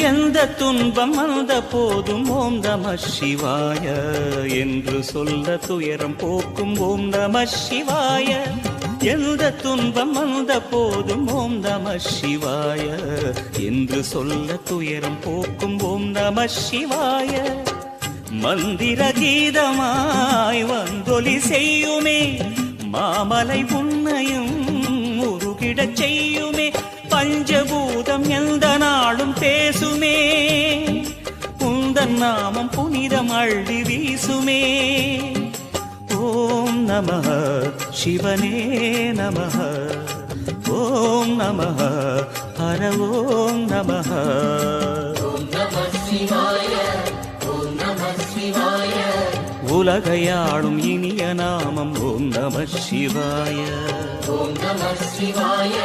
எந்த துன்பம் வந்த போதும் ஓம் நம சிவாய என்று சொல்ல துயரம் போக்கும் ஓம் நம சிவாய. எந்த துன்பம் வந்த போதும் ஓம் நம சிவாய என்று சொல்ல துயரம் போக்கும் ஓம் நம சிவாய. மந்திர கீதமாய் வந்தொலி செய்யுமே மாமலை உன்னையும் உருகிடச் செய்யுமே. பஞ்சபூதம் எந்த நாளும் பேசுமே உந்தன் நாமம் புனிதம் அள்ளி வீசுமே. ஓம் நமः சிவனே நமः ஓம் நமः ஹர ஓம் நமः. ஓம் நமः சிவாய ஓம் நமः சிவாய. உலகையாளும் இனிய நாமம் ஓம் நம சிவாய. ஓம் நமः சிவாய